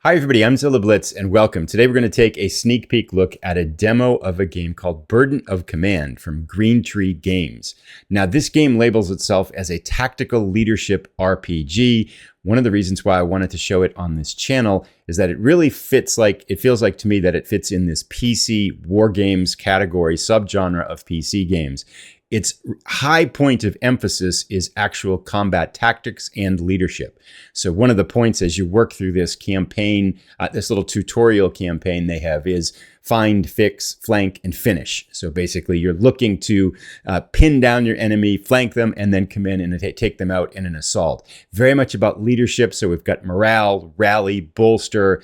Hi everybody, I'm Zilla Blitz and welcome. Today we're going to take a sneak peek look at a demo of a game called Burden of Command from Green Tree Games. Now this game labels itself as a tactical leadership RPG. One of the reasons why I wanted to show it on this channel is that it really feels like to me that it fits in this PC war games category, subgenre of PC games. Its high point of emphasis is actual combat tactics and leadership. So one of the points as you work through this campaign, this little tutorial campaign they have is find, fix, flank, and finish. So basically you're looking to pin down your enemy, flank them, and then come in and take them out in an assault. Very much about leadership. So we've got morale, rally, bolster,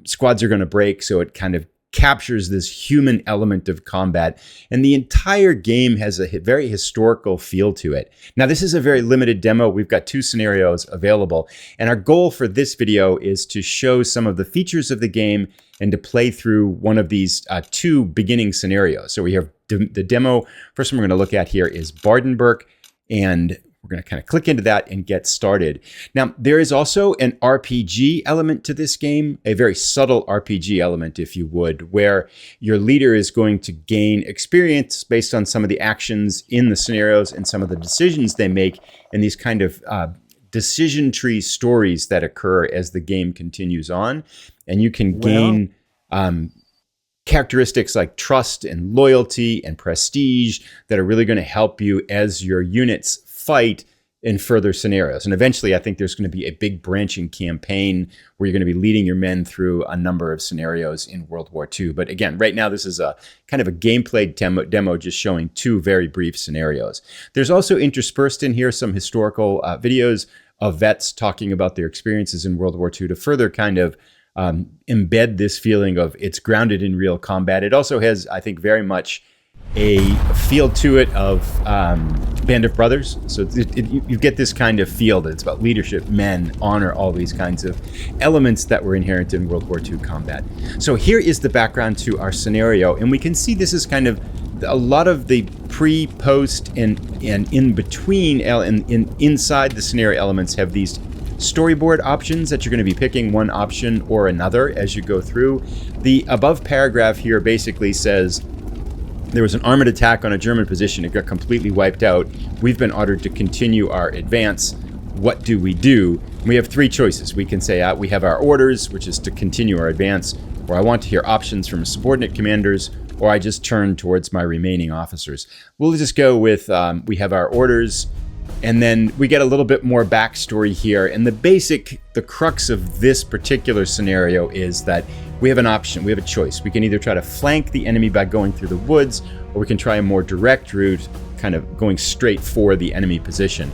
squads are going to break. So it kind of captures this human element of combat, and the entire game has a very historical feel to it. Now, this is a very limited demo. We've got 2 scenarios available, and our goal for this video is to show some of the features of the game and to play through one of these 2 beginning scenarios. So we have the demo. First one we're going to look at here is Bardenberg, and we're going to kind of click into that and get started. Now, there is also an RPG element to this game, a very subtle RPG element, if you would, where your leader is going to gain experience based on some of the actions in the scenarios and some of the decisions they make in these kind of decision tree stories that occur as the game continues on. And you can gain characteristics like trust and loyalty and prestige that are really going to help you as your units fight in further scenarios. And eventually, I think there's going to be a big branching campaign where you're going to be leading your men through a number of scenarios in World War II. But again, right now, this is a kind of a gameplay demo just showing 2 very brief scenarios. There's also interspersed in here some historical videos of vets talking about their experiences in World War II to further kind of embed this feeling of it's grounded in real combat. It also has, I think, very much a feel to it of Band of Brothers. So you get this kind of feel that it's about leadership, men, honor, all these kinds of elements that were inherent in World War II combat. So here is the background to our scenario, and we can see this is kind of a lot of the pre, post, and in between, inside the scenario elements have these storyboard options that you're going to be picking one option or another as you go through. The above paragraph here basically says, there was an armored attack on a German position. It got completely wiped out. We've been ordered to continue our advance. What do? We have 3 choices. We can say we have our orders, which is to continue our advance, or I want to hear options from subordinate commanders, or I just turn towards my remaining officers. We'll just go with we have our orders, and then we get a little bit more backstory here. And the crux of this particular scenario is that we have an option, we have a choice. We can either try to flank the enemy by going through the woods, or we can try a more direct route, kind of going straight for the enemy position.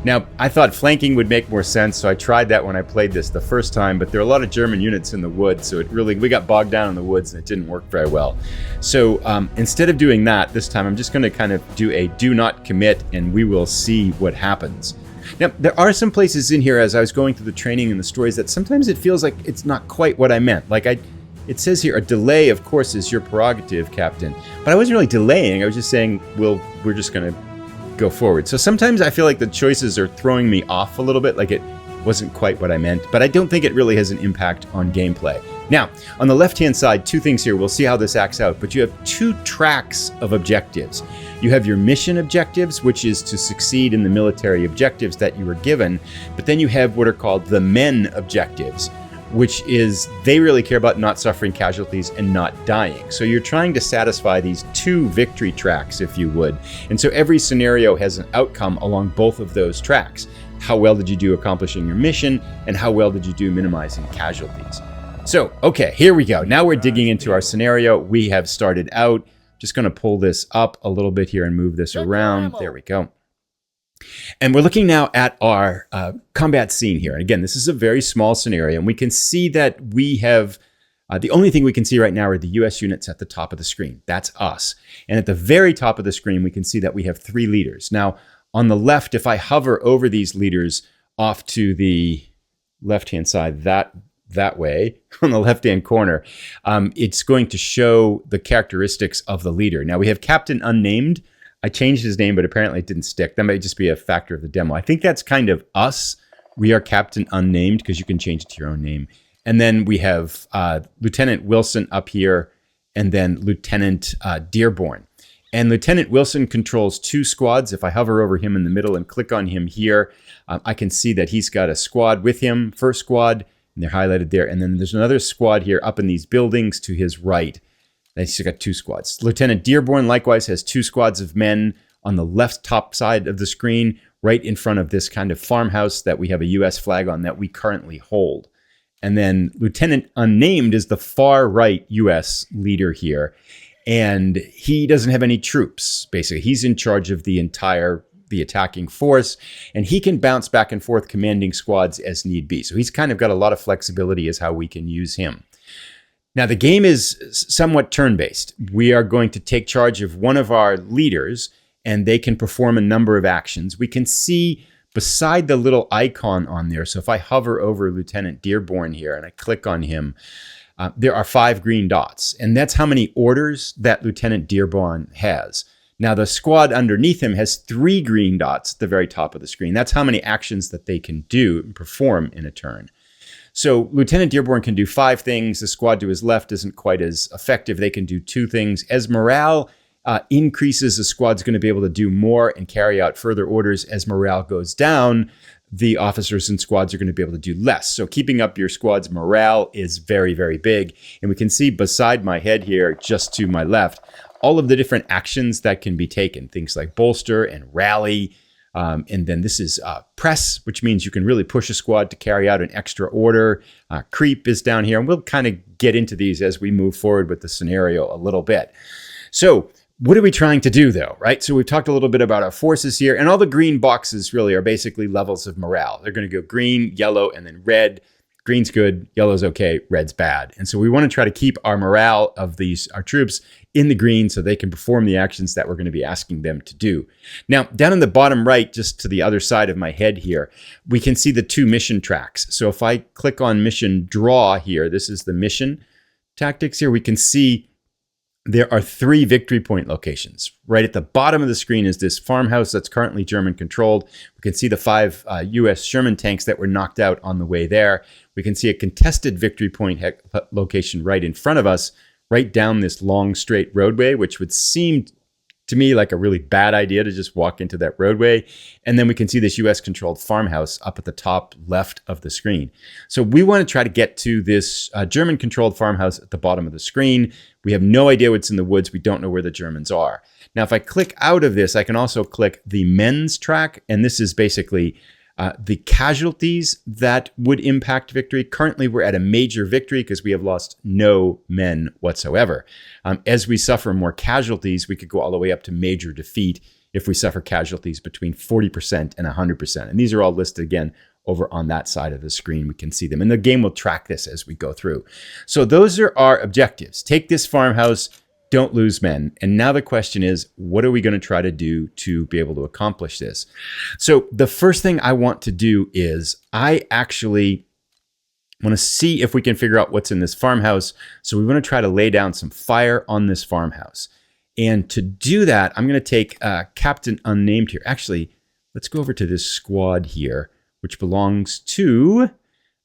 Now, I thought flanking would make more sense, so I tried that when I played this the first time, but there are a lot of German units in the woods, so we got bogged down in the woods and it didn't work very well. So instead of doing that this time, I'm just going to kind of do a do not commit, and we will see what happens. Now, there are some places in here as I was going through the training and the stories that sometimes it feels like it's not quite what I meant. Like it says here, a delay, of course, is your prerogative, Captain. But I wasn't really delaying. I was just saying, we're just going to go forward. So sometimes I feel like the choices are throwing me off a little bit, like it wasn't quite what I meant. But I don't think it really has an impact on gameplay. Now, on the left-hand side, 2 things here. We'll see how this acts out. But you have 2 tracks of objectives. You have your mission objectives, which is to succeed in the military objectives that you were given. But then you have what are called the men objectives, which is they really care about not suffering casualties and not dying. So you're trying to satisfy these 2 victory tracks, if you would. And so every scenario has an outcome along both of those tracks. How well did you do accomplishing your mission, and how well did you do minimizing casualties? So, okay, here we go. Now we're digging into our scenario. We have started out. Just going to pull this up a little bit here and move this around. There we go. And we're looking now at our combat scene here. And again, this is a very small scenario, and we can see that we have the only thing we can see right now are the US units at the top of the screen. That's us. And at the very top of the screen, we can see that we have 3 leaders. Now, on the left, if I hover over these leaders off to the left-hand side, that way, on the left-hand corner, it's going to show the characteristics of the leader. Now, we have Captain Unnamed. I changed his name, but apparently it didn't stick. That might just be a factor of the demo. I think that's kind of us. We are Captain Unnamed, because you can change it to your own name. And then we have Lieutenant Wilson up here, and then Lieutenant Dearborn. And Lieutenant Wilson controls 2 squads. If I hover over him in the middle and click on him here, I can see that he's got a squad with him, first squad, and they're highlighted there. And then there's another squad here up in these buildings to his right. He's got 2 squads. Lieutenant Dearborn likewise has 2 squads of men on the left top side of the screen, right in front of this kind of farmhouse that we have a U.S. flag on that we currently hold. And then Lieutenant Unnamed is the far right U.S. leader here. And he doesn't have any troops, basically. He's in charge of the attacking force, and he can bounce back and forth commanding squads as need be. So he's kind of got a lot of flexibility as how we can use him. Now, the game is somewhat turn-based. We are going to take charge of one of our leaders, and they can perform a number of actions. We can see beside the little icon on there, so if I hover over Lieutenant Dearborn here and I click on him, there are 5 green dots, and that's how many orders that Lieutenant Dearborn has. Now, the squad underneath him has 3 green dots at the very top of the screen. That's how many actions that they can do and perform in a turn. So Lieutenant Dearborn can do 5 things. The squad to his left isn't quite as effective. They can do 2 things. As morale increases, the squad's going to be able to do more and carry out further orders. As morale goes down, the officers and squads are going to be able to do less. So keeping up your squad's morale is very, very big. And we can see beside my head here, just to my left, all of the different actions that can be taken. Things like bolster and rally. And then this is press, which means you can really push a squad to carry out an extra order. Creep is down here. And we'll kind of get into these as we move forward with the scenario a little bit. So what are we trying to do, though, right? So we've talked a little bit about our forces here, and all the green boxes really are basically levels of morale. They're going to go green, yellow, and then red. Green's good, yellow's okay, red's bad. And so we want to try to keep our morale of our troops in the green so they can perform the actions that we're going to be asking them to do. Now, down in the bottom right, just to the other side of my head here, we can see the 2 mission tracks. So if I click on mission draw here, this is the mission tactics here, we can see there are 3 victory point locations. Right at the bottom of the screen is this farmhouse that's currently German controlled. We can see the 5 U.S. Sherman tanks that were knocked out on the way there. We can see a contested victory point location right in front of us, right down this long straight roadway, which would seem to me like a really bad idea to just walk into that roadway. And then we can see this U.S. controlled farmhouse up at the top left of the screen. So we want to try to get to this German controlled farmhouse at the bottom of the screen. We have no idea what's in the woods. We don't know where the Germans are. Now, if I click out of this, I can also click the men's track. And this is basically the casualties that would impact victory. Currently, we're at a major victory because we have lost no men whatsoever. As we suffer more casualties, we could go all the way up to major defeat if we suffer casualties between 40% and 100%. And these are all listed again over on that side of the screen. We can see them. And the game will track this as we go through. So those are our objectives. Take this farmhouse, don't lose men. And now the question is, what are we going to try to do to be able to accomplish this? So the first thing I want to do is I actually want to see if we can figure out what's in this farmhouse. So we want to try to lay down some fire on this farmhouse. And to do that, I'm going to take Captain Unnamed here. Actually, let's go over to this squad here, which belongs to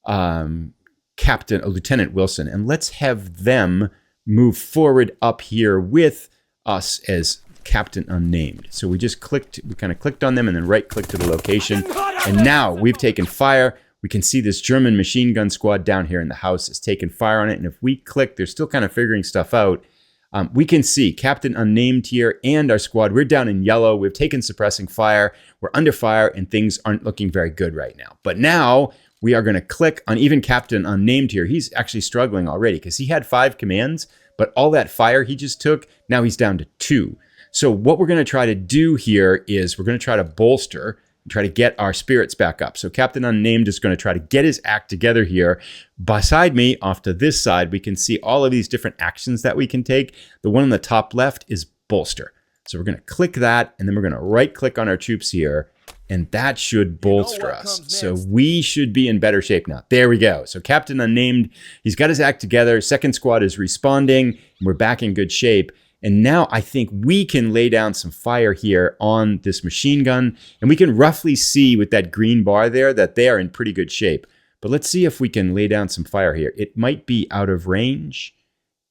Lieutenant Wilson. And let's have them move forward up here with us as Captain Unnamed. So we kind of clicked on them and then right-clicked to the location. And now we've taken fire. We can see this German machine gun squad down here in the house has taken fire on it. And if we click, they're still kind of figuring stuff out. We can see Captain Unnamed here and our squad. We're down in yellow. We've taken suppressing fire. We're under fire and things aren't looking very good right now. But now we are going to click on even Captain Unnamed here. He's actually struggling already because he had 5 commands, but all that fire he just took, now he's down to 2. So what we're going to try to do here is we're going to try to bolster and try to get our spirits back up. So Captain Unnamed is going to try to get his act together here. Beside me, off to this side, we can see all of these different actions that we can take. The one on the top left is bolster. So we're going to click that, and then we're going to right-click on our troops here, and that should bolster us. So we should be in better shape now. There we go. So Captain Unnamed, he's got his act together. Second squad is responding, and we're back in good shape. And now I think we can lay down some fire here on this machine gun, and we can roughly see with that green bar there that they are in pretty good shape. But let's see if we can lay down some fire here. It might be out of range,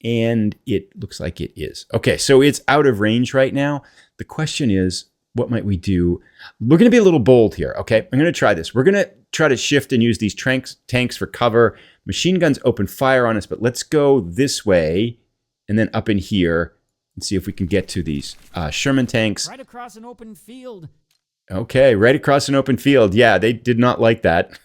and it looks like it is. Okay, so it's out of range right now. The question is, what might we do? We're going to be a little bold here, okay? I'm going to try this. We're going to try to shift and use these tanks for cover. Machine guns open fire on us, but let's go this way and then up in here and see if we can get to these Sherman tanks. Right across an open field. Okay, right across an open field. Yeah, they did not like that.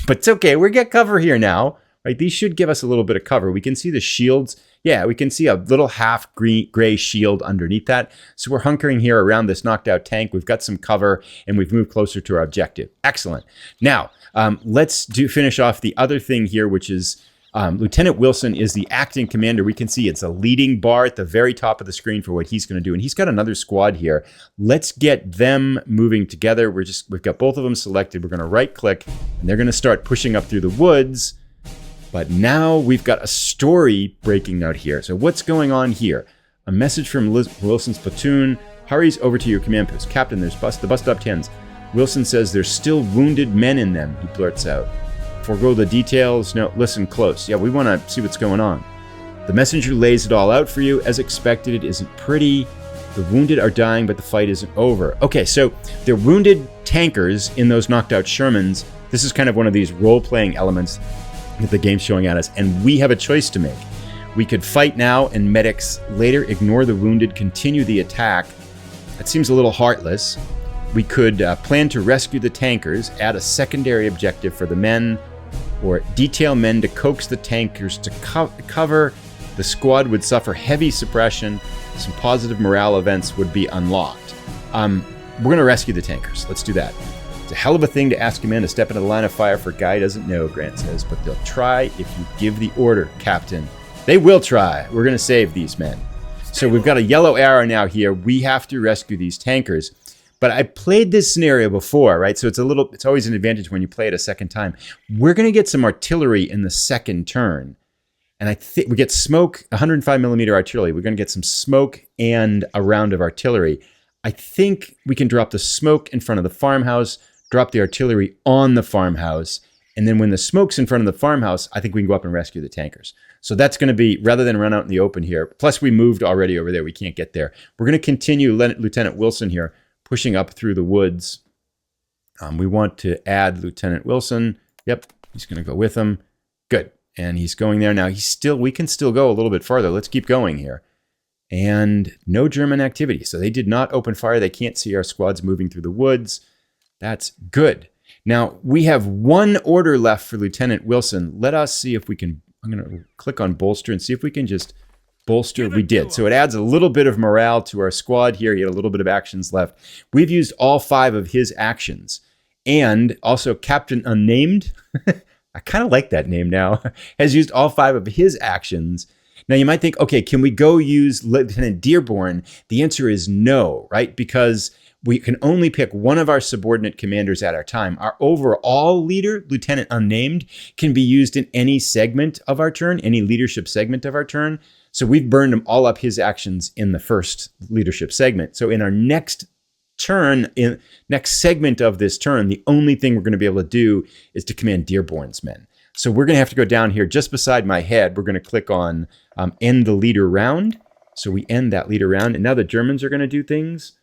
But it's okay. We get cover here now. Right, these should give us a little bit of cover. We can see the shields. Yeah, we can see a little half gray shield underneath that. So we're hunkering here around this knocked out tank. We've got some cover, and we've moved closer to our objective. Excellent. Now, let's finish off the other thing here, which is Lieutenant Wilson is the acting commander. We can see it's a leading bar at the very top of the screen for what he's going to do. And he's got another squad here. Let's get them moving together. We've got both of them selected. We're going to right click, and they're going to start pushing up through the woods. But now we've got a story breaking out here. So what's going on here? A message from Wilson's platoon hurries over to your command post. Captain, there's the bus stop 10s. Wilson says there's still wounded men in them, he blurts out. Forego the details. No, listen close. Yeah, we want to see what's going on. The messenger lays it all out for you. As expected, it isn't pretty. The wounded are dying, but the fight isn't over. Okay, so they're wounded tankers in those knocked out Shermans. This is kind of one of these role-playing elements that the game's showing at us, and we have a choice to make. We could fight now and medics later, ignore the wounded, continue the attack. That seems a little heartless. We could plan to rescue the tankers, add a secondary objective for the men, or detail men to coax the tankers to cover. The squad would suffer heavy suppression. Some positive morale events would be unlocked. We're going to rescue the tankers. Let's do that. It's a hell of a thing to ask a man to step into the line of fire for a guy who doesn't know, Grant says, but they'll try if you give the order, Captain. They will try. We're going to save these men. So we've got a yellow arrow now here. We have to rescue these tankers. But I played this scenario before, right? So it's always an advantage when you play it a second time. We're going to get some artillery in the second turn. And I think we get smoke, 105 millimeter artillery. We're going to get some smoke and a round of artillery. I think we can drop the smoke in front of the farmhouse, drop the artillery on the farmhouse, and then when the smoke's in front of the farmhouse, I think we can go up and rescue the tankers. So that's going to be, rather than run out in the open here, plus we moved already over there, we can't get there. We're going to continue Lieutenant Wilson here, pushing up through the woods. We want to add Lieutenant Wilson. Yep, he's going to go with him. Good, and he's going there now. We can still go a little bit farther. Let's keep going here. And no German activity. So they did not open fire. They can't see our squads moving through the woods. That's good. Now, we have one order left for Lieutenant Wilson. Let us see if we can, I'm going to click on bolster and see if we can just bolster. We did. So it adds a little bit of morale to our squad here. He had a little bit of actions left. We've used all 5 of his actions. And also Captain Unnamed, I kind of like that name now, has used all 5 of his actions. Now you might think, okay, can we go use Lieutenant Dearborn? The answer is no, right? Because we can only pick one of our subordinate commanders at our time. Our overall leader, Lieutenant Unnamed, can be used in any segment of our turn, any leadership segment of our turn. So we've burned him all up his actions in the first leadership segment. So in our next turn, in next segment of this turn, the only thing we're going to be able to do is to command Dearborn's men. So we're going to have to go down here just beside my head. We're going to click on end the leader round. So we end that leader round. And now the Germans are going to do things.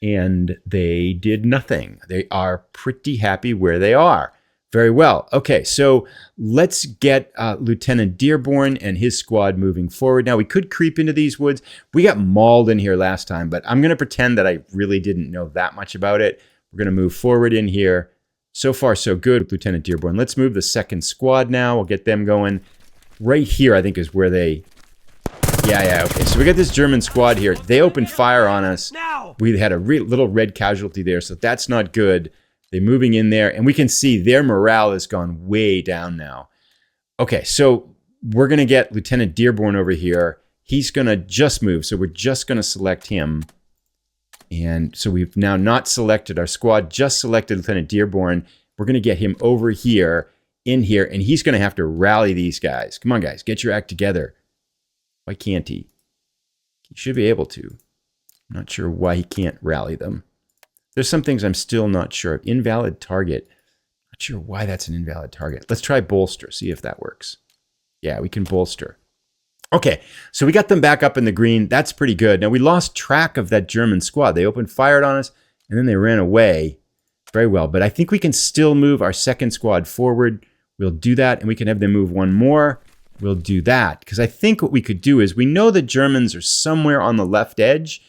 And they did nothing. They are pretty happy where they are. Very well. Okay, so let's get Lieutenant Dearborn and his squad moving forward. Now, we could creep into these woods. We got mauled in here last time, but I'm going to pretend that I really didn't know that much about it. We're going to move forward in here. So far, so good, Lieutenant Dearborn. Let's move the second squad now. We'll get them going. Right here, I think, is where they... Yeah, okay. So we got this German squad here. They opened fire on us. We had a little red casualty there, so that's not good. They're moving in there, and we can see their morale has gone way down now. Okay, so we're going to get Lieutenant Dearborn over here. He's going to just move, so we're just going to select him. And so we've now not selected our squad, just selected Lieutenant Dearborn. We're going to get him over here, in here, and he's going to have to rally these guys. Come on, guys, get your act together. Why can't he? He should be able to. I'm not sure why he can't rally them. There's some things I'm still not sure of. Invalid target. Not sure why that's an invalid target. Let's try bolster, see if that works. Yeah, we can bolster. Okay, so we got them back up in the green. That's pretty good. Now, we lost track of that German squad. They opened fired on us, and then they ran away very well. But I think we can still move our second squad forward. We'll do that, and we can have them move one more. We'll do that, because I think what we could do is we know the Germans are somewhere on the left edge,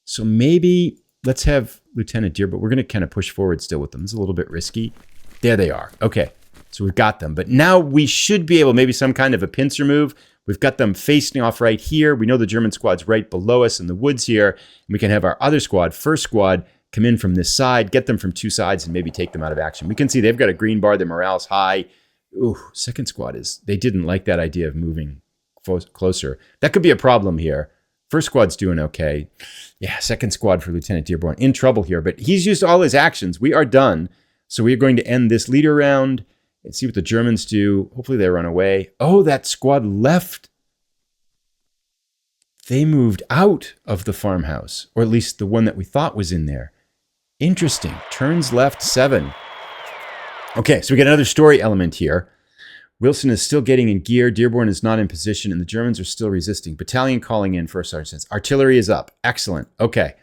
so maybe let's have Lieutenant Deer, but we're going to kind of push forward still with them. It's a little bit risky. There they are. Okay, so we've got them. But now we should be able, maybe some kind of a pincer move. We've got them facing off right here. We know the German squad's right below us in the woods here. And we can have our other squad, first squad, come in from this side, get them from two sides, and maybe take them out of action. We can see they've got a green bar. Their morale's high. Ooh, second squad they didn't like that idea of moving closer. That could be a problem here. First squad's doing okay. Yeah, second squad for Lieutenant Dearborn in trouble here, but he's used all his actions. We are done. So we are going to end this leader round and see what the Germans do. Hopefully they run away. Oh, that squad left. They moved out of the farmhouse, or at least the one that we thought was in there. Interesting. Turns left 7. Okay, so we get another story element here. Wilson is still getting in gear. Dearborn is not in position, and the Germans are still resisting. Battalion calling in, first sergeant. Artillery is up. Excellent. Okay.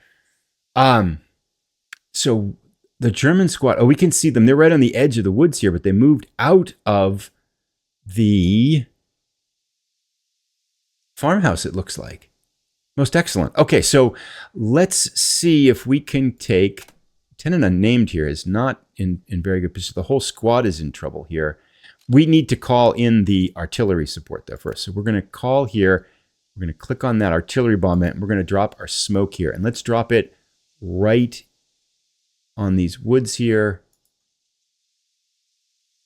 So the German squad, oh, we can see them. They're right on the edge of the woods here, but they moved out of the farmhouse, it looks like. Most excellent. Okay, so let's see if we can take... Lieutenant Unnamed here is not in very good position. The whole squad is in trouble here. We need to call in the artillery support, though, first. So we're going to call here. We're going to click on that artillery bombment, and we're going to drop our smoke here. And let's drop it right on these woods here.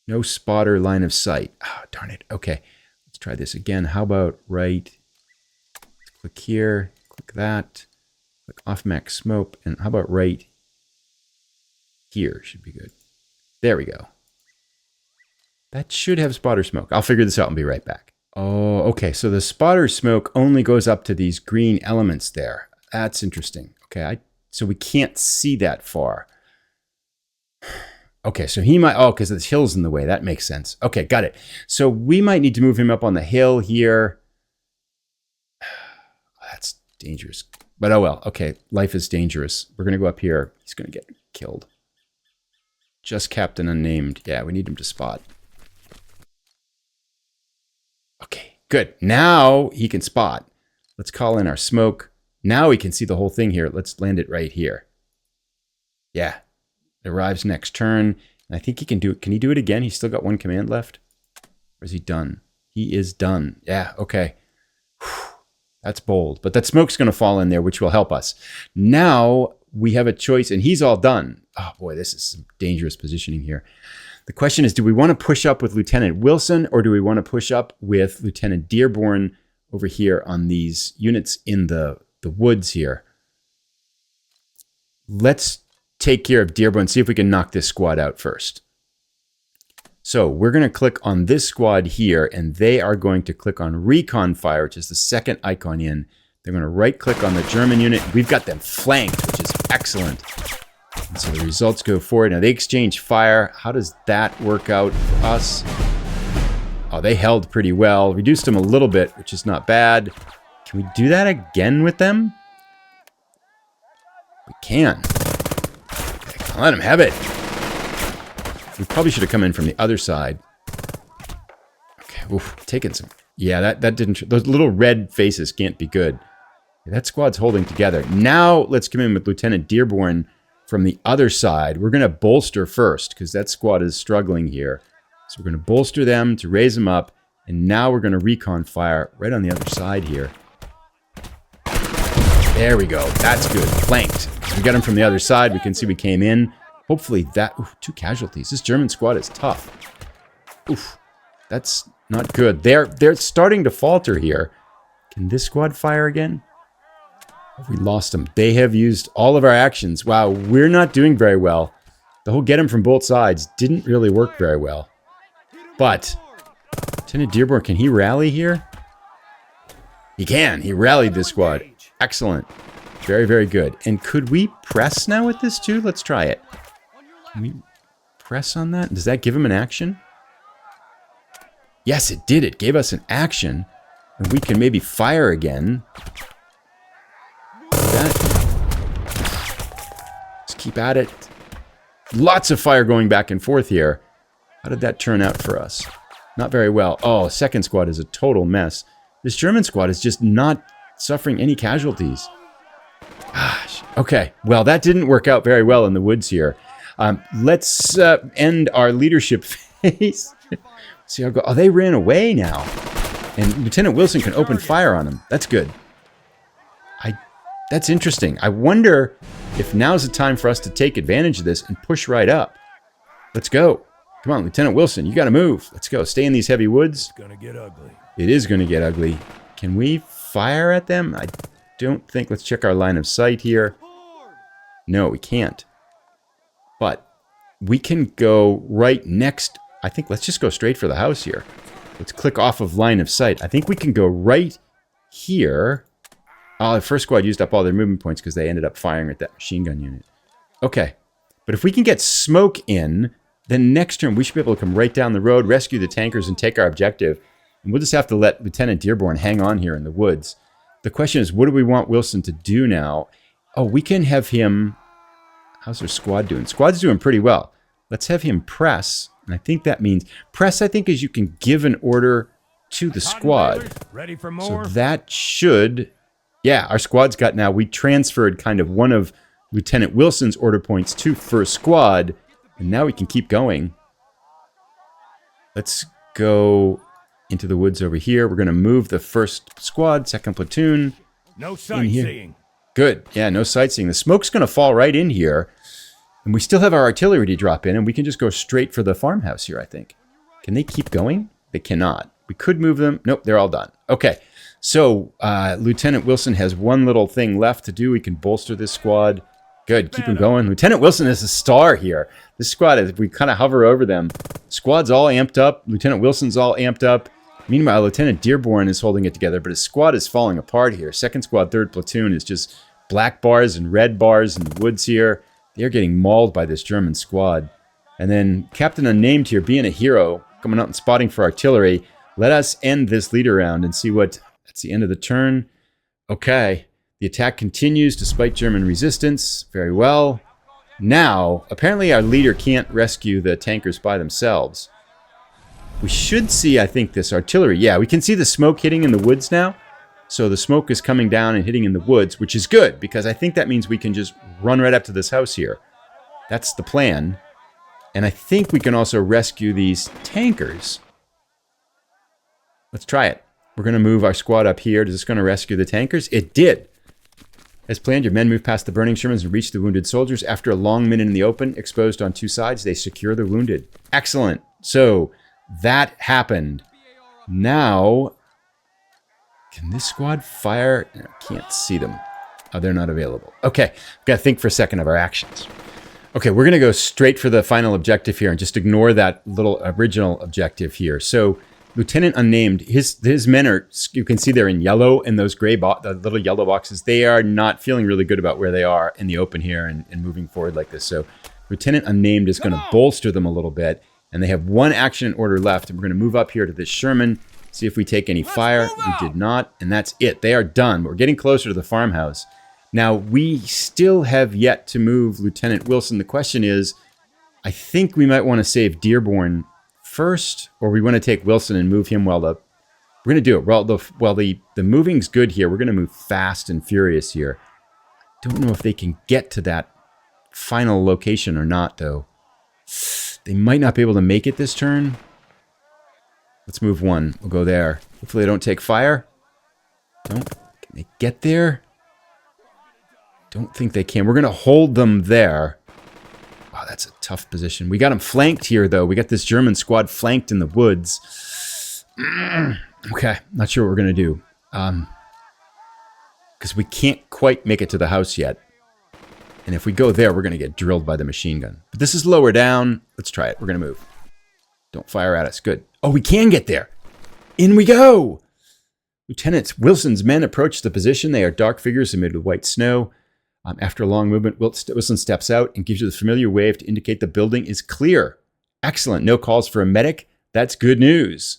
No spotter line of sight. Oh, darn it. Okay, let's try this again. How about right? Click here. Click that. Click off max smoke. And how about right here? Should be good. There we go. That should have spotter smoke. I'll figure this out and be right back. Oh, okay. So the spotter smoke only goes up to these green elements there. That's interesting. Okay, so we can't see that far. Okay, so he might... Oh, because the hill's in the way. That makes sense. Okay, got it. So we might need to move him up on the hill here. That's dangerous. But oh well. Okay, life is dangerous. We're going to go up here. He's going to get killed. Just Captain Unnamed. Yeah, we need him to spot. Okay, good. Now he can spot. Let's call in our smoke. Now we can see the whole thing here. Let's land it right here. Yeah. It arrives next turn. And I think he can do it. Can he do it again? He's still got one command left. Or is he done? He is done. Yeah, okay. Whew. That's bold. But that smoke's going to fall in there, which will help us. Now we have a choice, and he's all done. Oh, boy, this is some dangerous positioning here. The question is, do we want to push up with Lieutenant Wilson, or do we want to push up with Lieutenant Dearborn over here on these units in the woods here? Let's take care of Dearborn, see if we can knock this squad out first. So we're going to click on this squad here, and they are going to click on Recon Fire, which is the second icon in. They're going to right-click on the German unit. We've got them flanked, which is excellent. And so the results go forward. Now they exchange fire. How does that work out for us? Oh, they held pretty well. Reduced them a little bit, which is not bad. Can we do that again with them? We can. Okay, let them have it. We probably should have come in from the other side. Okay, oof, taking some. Yeah, that didn't. Those little red faces can't be good. That squad's holding together. Now let's come in with Lieutenant Dearborn from the other side. We're going to bolster first because that squad is struggling here. So we're going to bolster them to raise them up. And now we're going to recon fire right on the other side here. There we go. That's good. Flanked. So we got him from the other side. We can see we came in. Hopefully that... Oof, 2 casualties. This German squad is tough. Oof. That's not good. They're starting to falter here. Can this squad fire again? We lost them. They have used all of our actions. Wow, we're not doing very well. The whole get them from both sides didn't really work very well. But Lieutenant Dearborn, can he rally here? He can. He rallied this squad. Excellent. Very, very good. And could we press now with this too? Let's try it. Can we press on that? Does that give him an action? Yes, it did. It gave us an action. And we can maybe fire again. Let's keep at it. Lots of fire going back and forth here. How did that turn out for us? Not very well. Oh, second squad is a total mess. This German squad is just not suffering any casualties. Gosh. Okay, well, that didn't work out very well in the woods here. Let's end our leadership phase. See how go. Oh, they ran away now. And Lieutenant Wilson can open fire on them. That's good. That's interesting. I wonder if now's the time for us to take advantage of this and push right up. Let's go. Come on, Lieutenant Wilson, you got to move. Let's go. Stay in these heavy woods. It's gonna get ugly. It is going to get ugly. Can we fire at them? I don't think. Let's check our line of sight here. No, we can't. But we can go right next. I think let's just go straight for the house here. Let's click off of line of sight. I think we can go right here. Oh, the first squad used up all their movement points because they ended up firing at that machine gun unit. Okay. But if we can get smoke in, then next turn we should be able to come right down the road, rescue the tankers, and take our objective. And we'll just have to let Lieutenant Dearborn hang on here in the woods. The question is, what do we want Wilson to do now? Oh, we can have him... How's their squad doing? Squad's doing pretty well. Let's have him press. And I think that means... Press, I think, is you can give an order to the squad. Ready for more? So that should... Yeah, our squad's got now... We transferred kind of one of Lieutenant Wilson's order points to first squad. And now we can keep going. Let's go into the woods over here. We're going to move the first squad, second platoon. No sightseeing. Good. Yeah, no sightseeing. The smoke's going to fall right in here. And we still have our artillery to drop in, and we can just go straight for the farmhouse here, I think. Can they keep going? They cannot. We could move them. Nope, they're all done. Okay. So, Lieutenant Wilson has one little thing left to do. We can bolster this squad. Good. Keep him going. Lieutenant Wilson is a star here. This squad, is, we kind of hover over them. Squad's all amped up. Lieutenant Wilson's all amped up. Meanwhile, Lieutenant Dearborn is holding it together, but his squad is falling apart here. Second squad, third platoon is just black bars and red bars in the woods here. They're getting mauled by this German squad. And then Captain Unnamed here, being a hero, coming out and spotting for artillery. Let us end this leader round and see what... That's the end of the turn. Okay. The attack continues despite German resistance. Very well. Now, apparently our leader can't rescue the tankers by themselves. We should see, I think, this artillery. Yeah, we can see the smoke hitting in the woods now. So the smoke is coming down and hitting in the woods, which is good, because I think that means we can just run right up to this house here. That's the plan. And I think we can also rescue these tankers. Let's try it. We're going to move our squad up here. Is this going to rescue the tankers? It did. As planned, your men move past the burning Shermans and reach the wounded soldiers. After a long minute in the open, exposed on two sides, they secure the wounded. Excellent. So, that happened. Now, can this squad fire? I can't see them. Oh, they're not available. Okay, we've got to think for a second of our actions. Okay, we're going to go straight for the final objective here and just ignore that little original objective here. So, Lieutenant Unnamed, his men are, you can see they're in yellow in those gray the little yellow boxes. They are not feeling really good about where they are in the open here and moving forward like this. So Lieutenant Unnamed is going to bolster them a little bit. And they have one action order left. And we're going to move up here to this Sherman, see if we take any fire. We did not. And that's it. They are done. We're getting closer to the farmhouse. Now, we still have yet to move Lieutenant Wilson. The question is, I think we might want to save Dearborn first, or we want to take Wilson and move him while we're going to do it. While the moving's good here, we're going to move fast and furious here. Don't know if they can get to that final location or not, though. They might not be able to make it this turn. Let's move one. We'll go there. Hopefully they don't take fire. Can they get there? Don't think they can. We're going to hold them there. Wow, that's a tough position. We got them flanked here, though. We got this German squad flanked in the woods. Okay, not sure what we're going to do. Because we can't quite make it to the house yet. And if we go there, we're going to get drilled by the machine gun. But this is lower down. Let's try it. We're going to move. Don't fire at us. Good. Oh, we can get there. In we go. Lieutenant Wilson's men approach the position. They are dark figures amid white snow. After a long movement, Wilson steps out and gives you the familiar wave to indicate the building is clear. Excellent. No calls for a medic. That's good news.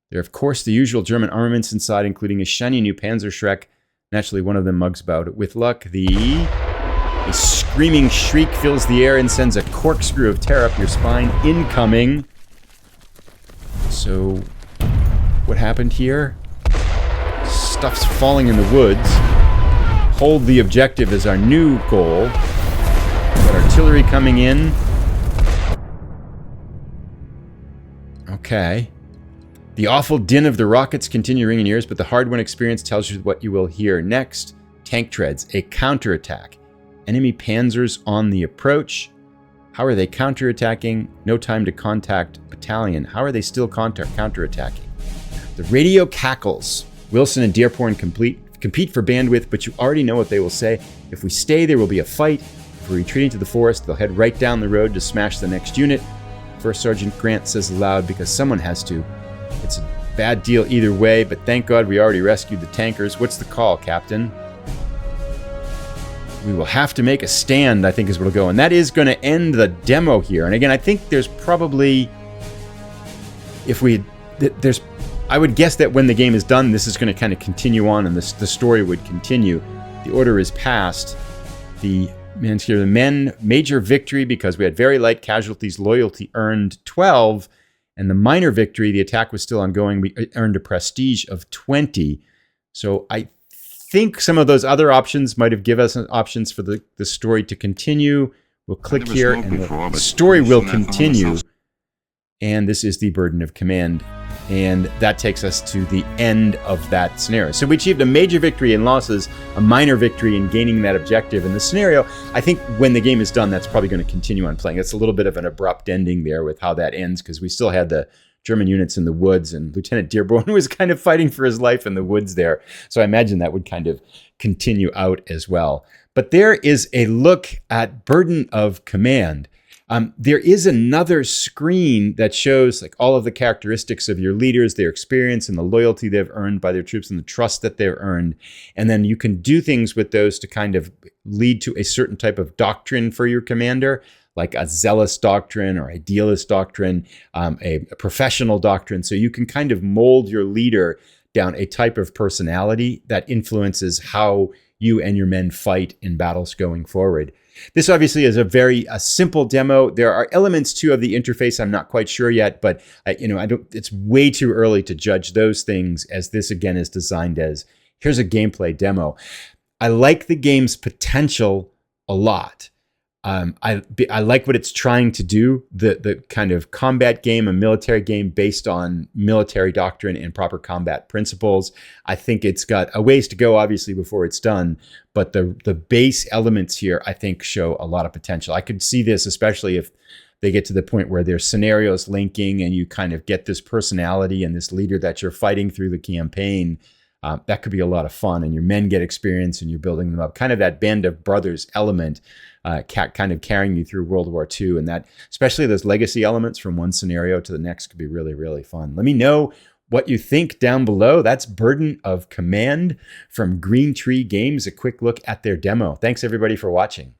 There are, of course, the usual German armaments inside, including a shiny new Panzerschreck. Naturally, one of them mugs about. With luck, a screaming shriek fills the air and sends a corkscrew of terror up your spine. Incoming. So, what happened here? Stuff's falling in the woods. Hold the objective is our new goal. Got artillery coming in. Okay. The awful din of the rockets continue ringing in ears, but the hard-won experience tells you what you will hear next. Tank treads, a counterattack. Enemy panzers on the approach. How are they counterattacking? No time to contact battalion. How are they still counterattacking? The radio cackles. Wilson and Dearborn compete for bandwidth, but you already know what they will say. If we stay, there will be a fight. If we're retreating to the forest, they'll head right down the road to smash the next unit. First Sergeant Grant says aloud, because someone has to. It's a bad deal either way, but thank God we already rescued the tankers. What's the call, Captain? We will have to make a stand, I think is where it'll go. And that is going to end the demo here. And again, I think there's probably... I would guess that when the game is done, this is going to kind of continue on and the story would continue. The order is passed. The men, major victory because we had very light casualties, loyalty earned 12. And the minor victory, the attack was still ongoing. We earned a prestige of 20. So I think some of those other options might have given us options for the story to continue. We'll click here and the story will continue. And this is the burden of command. And that takes us to the end of that scenario. So we achieved a major victory in losses, a minor victory in gaining that objective. In the scenario, I think when the game is done, that's probably going to continue on playing. It's a little bit of an abrupt ending there with how that ends, because we still had the German units in the woods, and Lieutenant Dearborn was kind of fighting for his life in the woods there. So I imagine that would kind of continue out as well. But there is a look at Burden of Command. There is another screen that shows like all of the characteristics of your leaders, their experience and the loyalty they've earned by their troops and the trust that they've earned. And then you can do things with those to kind of lead to a certain type of doctrine for your commander, like a zealous doctrine or idealist doctrine, a professional doctrine. So you can kind of mold your leader down a type of personality that influences how you and your men fight in battles going forward. This obviously is a very simple demo. There are elements too of the interface I'm not quite sure yet, but it's way too early to judge those things, as this again is designed as here's a gameplay demo. I like the game's potential a lot. I like what it's trying to do, the kind of combat game, a military game based on military doctrine and proper combat principles. I think it's got a ways to go, obviously, before it's done. But the base elements here, I think, show a lot of potential. I could see this, especially if they get to the point where there's scenarios linking and you kind of get this personality and this leader that you're fighting through the campaign. That could be a lot of fun, and your men get experience and you're building them up. Kind of that Band of Brothers element, kind of carrying you through World War II. And that, especially those legacy elements from one scenario to the next, could be really, really fun. Let me know what you think down below. That's Burden of Command from Green Tree Games, a quick look at their demo. Thanks everybody for watching.